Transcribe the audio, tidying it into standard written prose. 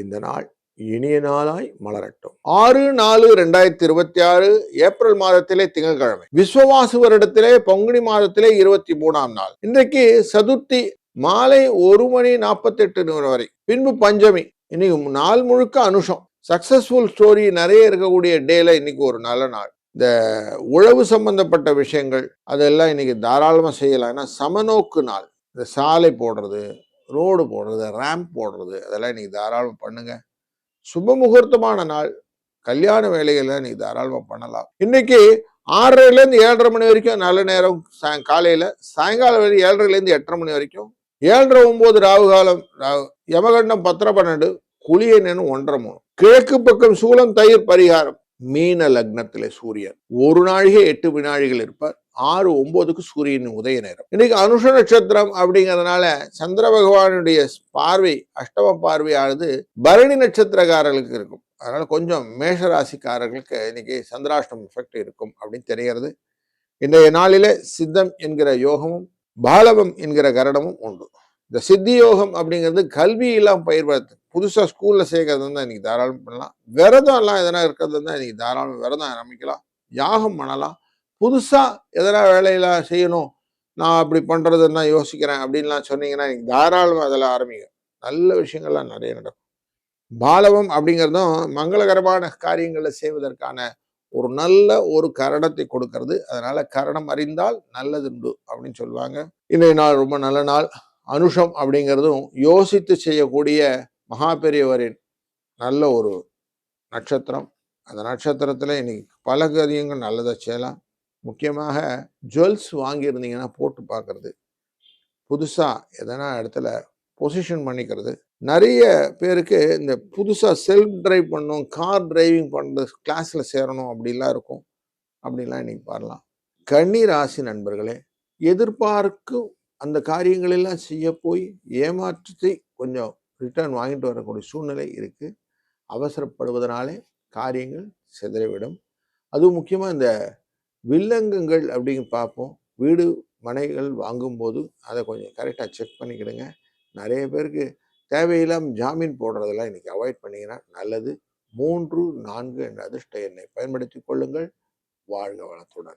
இந்த நாள் இனிய நாளாய் மலரட்டும். 6/4/2026 ஏப்ரல் மாதத்திலே திங்கட்கிழமை, விஸ்வவாசு வருடத்திலே பங்குனி மாதத்திலே 23ஆம் நாள். இன்றைக்கு சதுர்த்தி மாலை 1:48 வரை, பின்பு பஞ்சமி. இன்னைக்கு நாள் முழுக்க அனுஷம். சக்சஸ்ஃபுல் ஸ்டோரி நிறைய இருக்கக்கூடிய டேல இன்னைக்கு ஒரு நல்ல நாள். இந்த உழவு சம்பந்தப்பட்ட விஷயங்கள் அதெல்லாம் இன்னைக்கு தாராளமா செய்யலாம். ஏன்னா சமநோக்கு நாள். இந்த சாலை போடுறது, ரோடு போடுறது, ரேம்ப் போடுறது, அதெல்லாம் இன்னைக்கு தாராளம் பண்ணுங்க. சுப முகூர்த்தமான நாள். கல்யாண வேலைகளை நீ தாராளமா பண்ணலாம். இன்னைக்கு 6:30 7:30 மணி வரைக்கும் நல்ல நேரம். காலையில சாயங்காலம் வேலை 7:30 8:30 மணி வரைக்கும். 7:30 9 ராகு காலம். யமகண்டம் 10:12. குளிய நேரம் 1:30 கிழக்கு பக்கம் சூலம் தயிர் பரிகாரம். மீன லக்னத்திலே சூரியன் 1 நாழிகை 8 வினாழிகள் இருப்பார். 6:09 சூரியனின் உதய நேரம். இன்னைக்கு அனுஷ நட்சத்திரம் அப்படிங்கிறதுனால சந்திர பகவானுடைய பார்வை, அஷ்டம பார்வையானது பரணி நட்சத்திரக்காரர்களுக்கு இருக்கும். அதனால கொஞ்சம் மேஷராசிக்காரர்களுக்கு இன்னைக்கு சந்திராஷ்டம் எஃபெக்ட் இருக்கும் அப்படின்னு தெரிகிறது. இன்றைய நாளிலே சித்தம் என்கிற யோகமும் பாலவம் என்கிற கரணமும் உண்டு. இந்த சித்தி யோகம் அப்படிங்கிறது கல்வி எல்லாம் பயிர்வது, புதுசா ஸ்கூல்ல சேர்க்கறது தான் இன்னைக்கு தாராளம் பண்ணலாம். விரதம் எல்லாம் எதனா இருக்கிறது தான் இன்னைக்கு தாராளம் விரதம் ஆரம்பிக்கலாம். யாகம் பண்ணலாம். புதுசா எதனா வேலையில செய்யணும், நான் அப்படி பண்றதுன்னா யோசிக்கிறேன் அப்படின்லாம் சொன்னீங்கன்னா இன்னைக்கு தாராளம் அதெல்லாம் ஆரம்பிங்க. நல்ல விஷயங்கள்லாம் நிறைய நடக்கும். பாலவம் அப்படிங்கிறதும் மங்களகரமான காரியங்களை செய்வதற்கான ஒரு நல்ல ஒரு கரணத்தை கொடுக்கறது. அதனால கரணம் அறிந்தால் நல்லதுண்டு அப்படின்னு சொல்லுவாங்க. இன்றைய நாள் ரொம்ப நல்ல நாள். அனுஷம் அப்படிங்கிறதும் யோசித்து செய்யக்கூடிய மகா பெரியவரின் நல்ல ஒரு நட்சத்திரம். அந்த நட்சத்திரத்துல இன்னைக்கு பல காரியங்கள் நல்லதை செய்யலாம். முக்கியமாக ஜுவல்ஸ் வாங்கியிருந்தீங்கன்னா போட்டு பார்க்கறது, புதுசா எதனா இடத்துல பொசிஷன் பண்ணிக்கிறது. நிறைய பேருக்கு இந்த புதுசா செல்ஃப் டிரைவ் பண்ணணும், கார் டிரைவிங் பண்றது கிளாஸ்ல சேரணும் அப்படிலாம் இருக்கும். அப்படிலாம் இன்னைக்கு பாரலாம். கன்னி ராசி நண்பர்களே, எதிர்பார்க்கும் அந்த காரியங்களெல்லாம் செய்ய போய் ஏமாற்றத்தை கொஞ்சம் ரிட்டர்ன் வாங்கிட்டு வரக்கூடிய சூழ்நிலை இருக்கு. அவசரப்படுவதனாலே காரியங்கள் சிதறிவிடும். அதுவும் முக்கியமா இந்த வில்லங்கங்கள் அப்படின்னு பார்ப்போம். வீடு மனைகள் வாங்கும்போது அதை கொஞ்சம் கரெக்டாக செக் பண்ணிக்கிடுங்க. நிறைய பேருக்கு தேவையில்லாம ஜாமீன் போடுறதெல்லாம் இன்னைக்கு அவாய்ட் பண்ணிங்கன்னா நல்லது. 3 4 என்ற அதிர்ஷ்ட எண்ணை பயன்படுத்திக் கொள்ளுங்கள். வாழ்க வளத்துடன்.